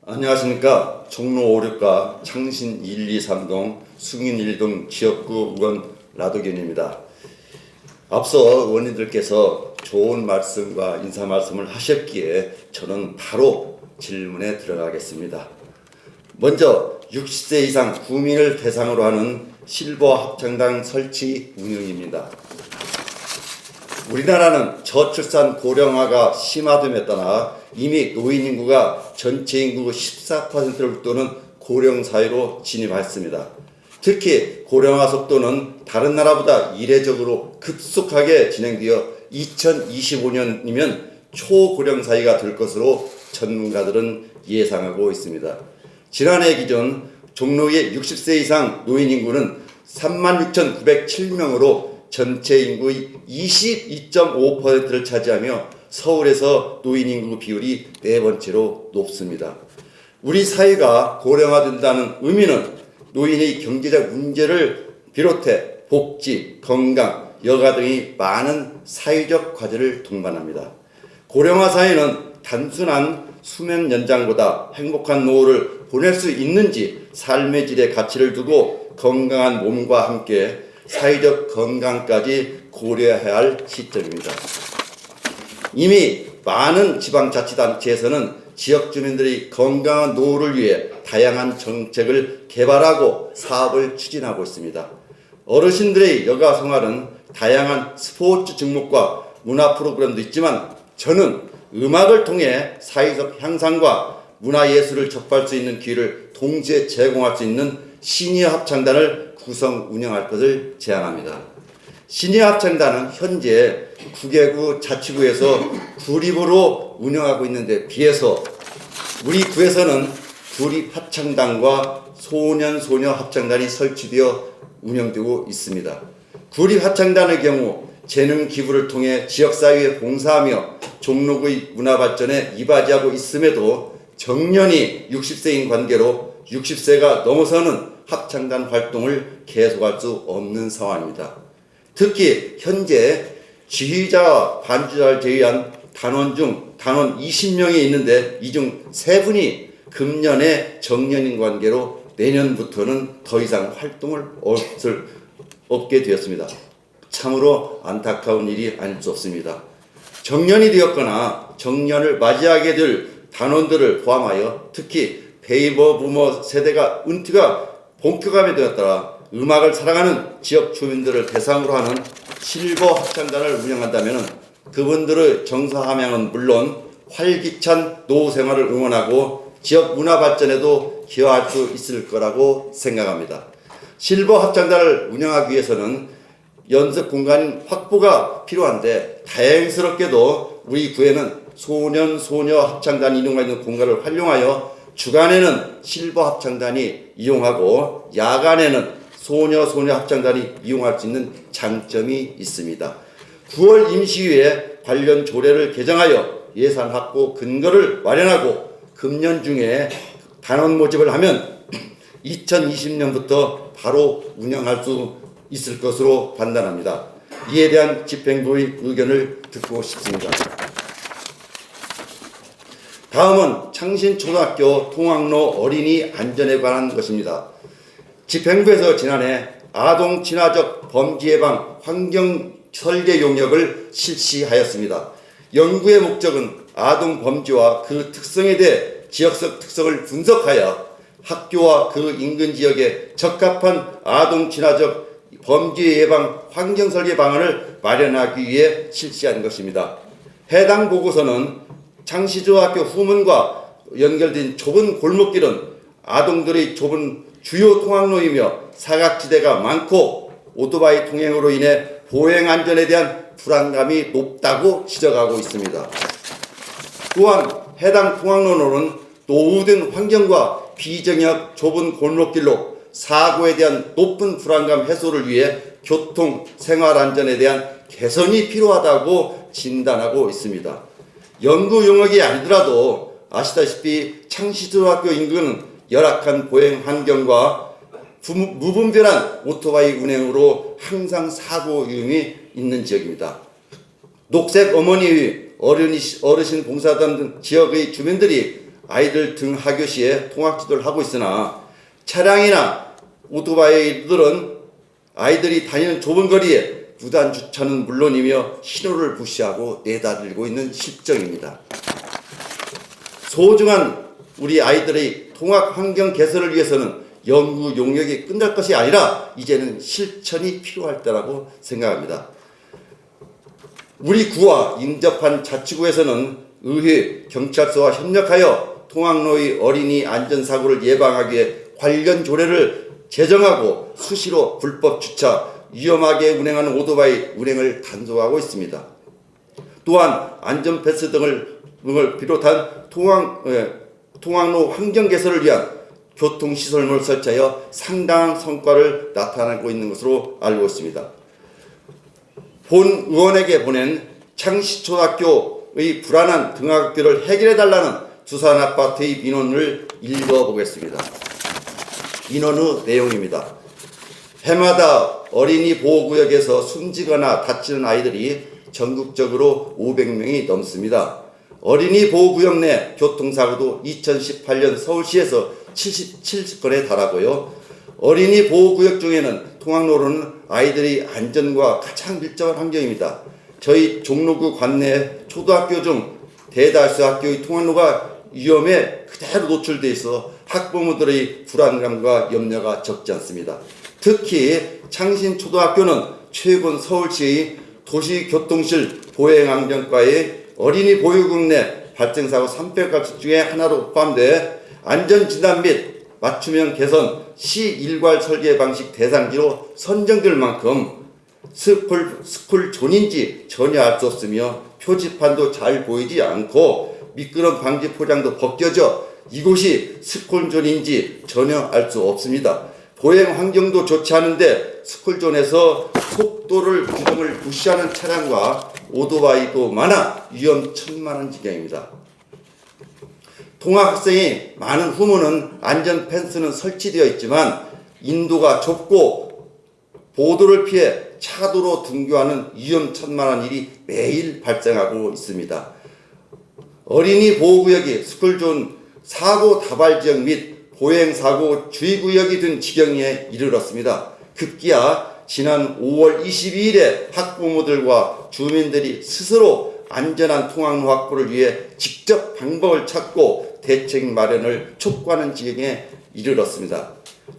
안녕하십니까. 종로 5륙과 창신 1, 2, 3동, 승인 1동 지역구 의원 라도견입니다. 앞서 의원님들께서 좋은 말씀과 인사 말씀을 하셨기에 저는 바로 질문에 들어가겠습니다. 먼저 60세 이상 구민을 대상으로 하는 실버 합창단 설치 운영입니다. 우리나라는 저출산 고령화가 심화됨에 따라 이미 노인 인구가 전체 인구 14%를 웃도는 고령 사회로 진입했습니다. 특히 고령화 속도는 다른 나라보다 이례적으로 급속하게 진행되어 2025년이면 초고령 사회가 될 것으로 전문가들은 예상하고 있습니다. 지난해 기준 종로의 60세 이상 노인 인구는 36,907명으로 전체 인구의 22.5%를 차지하며 서울에서 노인 인구 비율이 네 번째로 높습니다. 우리 사회가 고령화된다는 의미는 노인의 경제적 문제를 비롯해 복지, 건강, 여가 등의 많은 사회적 과제를 동반합니다. 고령화 사회는 단순한 수명 연장보다 행복한 노후를 보낼 수 있는지 삶의 질에 가치를 두고 건강한 몸과 함께 사회적 건강까지 고려해야 할 시점입니다. 이미 많은 지방자치단체에서는 지역 주민들의 건강한 노후를 위해 다양한 정책을 개발하고 사업을 추진하고 있습니다. 어르신들의 여가 생활은 다양한 스포츠 종목과 문화 프로그램도 있지만 저는 음악을 통해 사회적 향상과 문화예술을 접할 수 있는 기회를 동시에 제공할 수 있는 시니어 합창단을 구성 운영할 것을 제안합니다. 시니어 합창단은 현재 9개구 자치구에서 구립으로 운영하고 있는데 비해서 우리 구에서는 구립 합창단과 소년 소녀 합창단이 설치되어 운영되고 있습니다. 구립 합창단의 경우 재능 기부를 통해 지역사회에 봉사하며 종로구의 문화 발전에 이바지하고 있음에도 정년이 60세인 관계로 60세가 넘어서는 합창단 활동을 계속할 수 없는 상황입니다. 특히 현재 지휘자와 반주자를 제외한 단원 중 단원 20명이 있는데 이 중 3분이 금년에 정년인 관계로 내년부터는 더 이상 활동을 없게 되었습니다. 참으로 안타까운 일이 아닐 수 없습니다. 정년이 되었거나 정년을 맞이하게 될 단원들을 포함하여 특히 베이버 부머 세대가 은퇴가 본격화에 되었더라 음악을 사랑하는 지역 주민들을 대상으로 하는 실버 합창단을 운영한다면 그분들의 정서 함양은 물론 활기찬 노후 생활을 응원하고 지역 문화 발전에도 기여할 수 있을 거라고 생각합니다. 실버 합창단을 운영하기 위해서는 연습 공간 확보가 필요한데 다행스럽게도 우리 구에는 소년 소녀 합창단이 이용하는 공간을 활용하여 주간에는 실버 합창단이 이용하고 야간에는 소녀 소녀 합창단이 이용할 수 있는 장점이 있습니다. 9월 임시회에 관련 조례를 개정하여 예산 확보 근거를 마련하고 금년 중에 단원 모집을 하면 2020년부터 바로 운영할 수 있을 것으로 판단합니다. 이에 대한 집행부의 의견을 듣고 싶습니다. 다음은 창신초등학교 통학로 어린이 안전에 관한 것입니다. 집행부에서 지난해 아동 친화적 범죄 예방 환경 설계 용역을 실시하였습니다. 연구의 목적은 아동 범죄와 그 특성에 대해 지역적 특성을 분석하여 학교와 그 인근 지역에 적합한 아동 친화적 범죄 예방 환경 설계 방안을 마련하기 위해 실시한 것입니다. 해당 보고서는 창시초등학교 후문과 연결된 좁은 골목길은 아동들의 좁은 주요 통학로이며 사각지대가 많고 오토바이 통행으로 인해 보행 안전에 대한 불안감이 높다고 지적하고 있습니다. 또한 해당 통학로는 노후된 환경과 비정역 좁은 골목길로 사고에 대한 높은 불안감 해소를 위해 교통 생활 안전에 대한 개선이 필요하다고 진단하고 있습니다. 연구 영역이 아니더라도 아시다시피 창시초등학교 인근은 열악한 보행 환경과 무분별한 오토바이 운행으로 항상 사고 위험이 있는 지역입니다. 녹색 어머니의 어르신 봉사단 등 지역의 주민들이 아이들 등 하교 시에 통학 지도를 하고 있으나 차량이나 오토바이들은 아이들이 다니는 좁은 거리에 무단 주차는 물론이며 신호를 무시하고 내다들고 있는 실정입니다. 소중한 우리 아이들의 통학 환경 개선을 위해서는 연구 용역이 끝날 것이 아니라 이제는 실천이 필요할 때라고 생각합니다. 우리 구와 인접한 자치구에서는 의회, 경찰서와 협력하여 통학로의 어린이 안전사고를 예방하기 위해 관련 조례를 제정하고 수시로 불법 주차, 위험하게 운행하는 오토바이 운행을 단속하고 있습니다. 또한 안전패스 등을 비롯한 통학로 환경 개선을 위한 교통시설물을 설치하여 상당한 성과를 나타내고 있는 것으로 알고 있습니다. 본 의원에게 보낸 창시초등학교의 불안한 등하교를 해결해달라는 두산 아파트의 민원을 읽어보겠습니다. 민원의 내용입니다. 해마다 어린이 보호구역에서 숨지거나 다치는 아이들이 전국적으로 500명이 넘습니다. 어린이 보호구역 내 교통사고도 2018년 서울시에서 77건에 달하고요. 어린이 보호구역 중에는 통학로로는 아이들의 안전과 가장 밀접한 환경입니다. 저희 종로구 관내 초등학교 중 대다수 학교의 통학로가 위험에 그대로 노출돼 있어 학부모들의 불안감과 염려가 적지 않습니다. 특히 창신초등학교는 최근 서울시의 도시교통실 보행안전과의 어린이 보육국 내 발생사고 300가지 중에 하나로 포함돼 안전진단 및 맞춤형 개선 시 일괄 설계 방식 대상지로 선정될 만큼 스쿨존인지 전혀 알 수 없으며 표지판도 잘 보이지 않고 미끄럼 방지 포장도 벗겨져 이곳이 스쿨존인지 전혀 알 수 없습니다. 보행 환경도 좋지 않은데 스쿨존에서 속도를 규정을 무시하는 차량과 오토바이도 많아 위험천만한 지경입니다. 통학학생이 많은 후문은 안전 펜스는 설치되어 있지만 인도가 좁고 보도를 피해 차도로 등교하는 위험천만한 일이 매일 발생하고 있습니다. 어린이 보호구역이 스쿨존 사고 다발지역 및 보행사고 주의구역이 된 지경에 이르렀습니다. 급기야 지난 5월 22일에 학부모들과 주민들이 스스로 안전한 통학로 확보를 위해 직접 방법을 찾고 대책 마련을 촉구하는 지경에 이르렀습니다.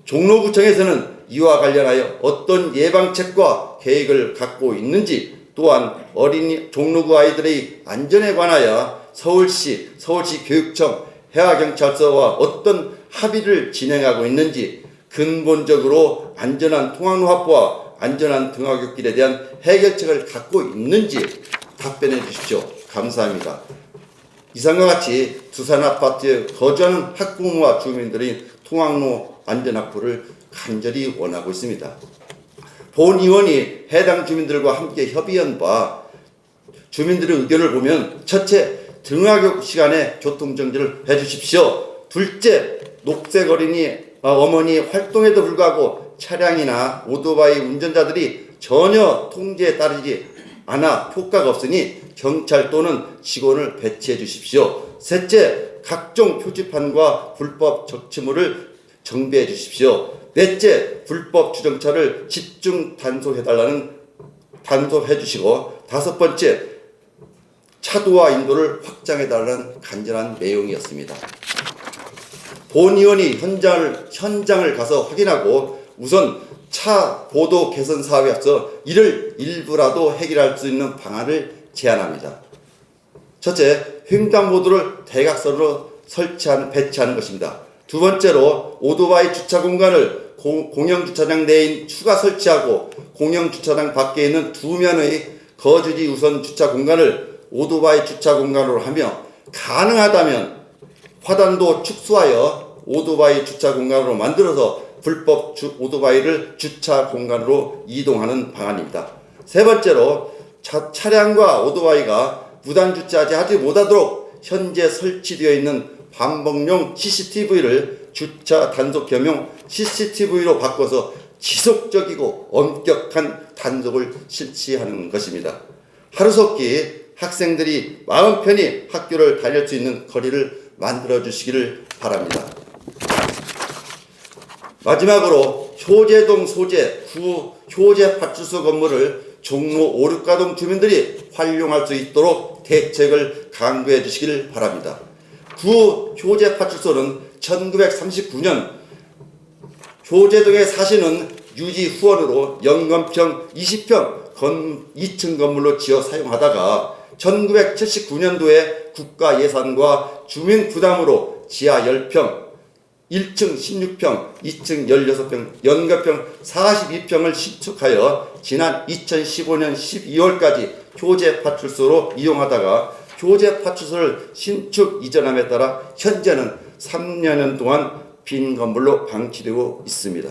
종로구청에서는 이와 관련하여 어떤 예방책과 계획을 갖고 있는지, 또한 어린이 종로구 아이들의 안전에 관하여 서울시 교육청, 해화경찰서와 어떤 합의를 진행하고 있는지, 근본적으로 안전한 통학로 확보와 안전한 등하굣길에 대한 해결책을 갖고 있는지 답변해 주십시오. 감사합니다. 이상과 같이 두산 아파트에 거주하는 학부모와 주민들이 통학로 안전 확보를 간절히 원하고 있습니다. 본 의원이 해당 주민들과 함께 협의한 바 주민들의 의견을 보면, 첫째, 등하굣 시간에 교통정지를 해주십시오. 둘째, 녹색 어머니 활동에도 불구하고 차량이나 오토바이 운전자들이 전혀 통제에 따르지 않아 효과가 없으니 경찰 또는 직원을 배치해 주십시오. 셋째, 각종 표지판과 불법 적치물을 정비해 주십시오. 넷째, 불법 주정차를 집중 단속해 주시고, 다섯 번째, 차도와 인도를 확장해 달라는 간절한 내용이었습니다. 본 의원이 현장을 가서 확인하고 우선 차 보도 개선 사업에 앞서 이를 일부라도 해결할 수 있는 방안을 제안합니다. 첫째, 횡단보도를 대각선으로 배치하는 것입니다. 두 번째로 오토바이 주차 공간을 공영주차장 내에 추가 설치하고 공영주차장 밖에 있는 두 면의 거주지 우선 주차 공간을 오토바이 주차 공간으로 하며, 가능하다면 화단도 축소하여 오토바이 주차 공간으로 만들어서 불법 오토바이를 주차 공간으로 이동하는 방안입니다. 세 번째로 차량과 오토바이가 무단 주차하지 못하도록 현재 설치되어 있는 반복용 CCTV를 주차 단속 겸용 CCTV로 바꿔서 지속적이고 엄격한 단속을 실시하는 것입니다. 하루속히 학생들이 마음 편히 학교를 다닐 수 있는 거리를 만들어 주시기를 바랍니다. 마지막으로 효제동 소재 구 효제파출소 건물을 종로 5, 6가동 주민들이 활용할 수 있도록 대책을 강구해 주시기를 바랍니다. 구 효제파출소는 1939년 효제동에 사시는 유지 후원으로 영건평 20평 2층 건물로 지어 사용하다가 1979년도에 국가 예산과 주민 부담으로 지하 10평, 1층 16평, 2층 16평, 연거평 42평을 신축하여 지난 2015년 12월까지 효제파출소로 이용하다가 효제파출소를 신축 이전함에 따라 현재는 3년 동안 빈 건물로 방치되고 있습니다.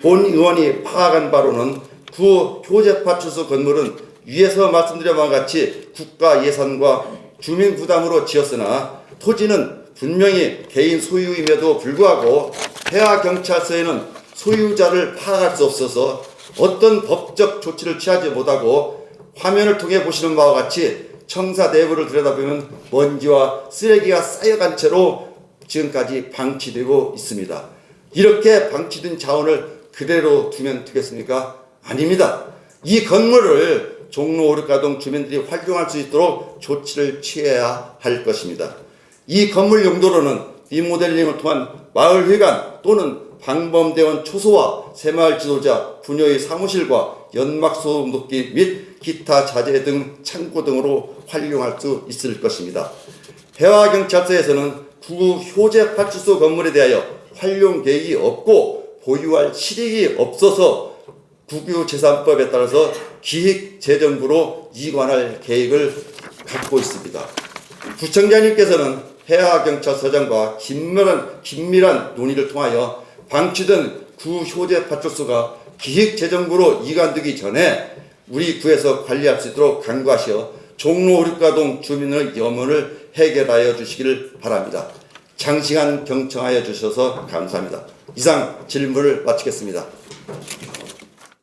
본 의원이 파악한 바로는 구 효제파출소 건물은 위에서 말씀드린 바와 같이 국가 예산과 주민 부담으로 지었으나 토지는 분명히 개인 소유임에도 불구하고 해화경찰서에는 소유자를 파악할 수 없어서 어떤 법적 조치를 취하지 못하고 화면을 통해 보시는 바와 같이 청사 내부를 들여다보면 먼지와 쓰레기가 쌓여간 채로 지금까지 방치되고 있습니다. 이렇게 방치된 자원을 그대로 두면 되겠습니까? 아닙니다. 이 건물을 종로 5, 6가동 주민들이 활용할 수 있도록 조치를 취해야 할 것입니다. 이 건물 용도로는 리모델링을 통한 마을회관 또는 방범대원 초소와 새마을 지도자 분녀의 사무실과 연막소음 돕기 및 기타 자재 등 창고 등으로 활용할 수 있을 것입니다. 해화경찰서에서는 구 효제파출소 건물에 대하여 활용 계획이 없고 보유할 실익이 없어서 국유재산법에 따라서 기획재정부로 이관할 계획을 갖고 있습니다. 구청장님께서는 해화경찰서장과 긴밀한 논의를 통하여 방치된 구 효제파출소가 기획재정부로 이관되기 전에 우리 구에서 관리할 수 있도록 강구하시어 종로 5, 6가동 주민의 염원을 해결하여 주시기를 바랍니다. 장시간 경청하여 주셔서 감사합니다. 이상 질문을 마치겠습니다.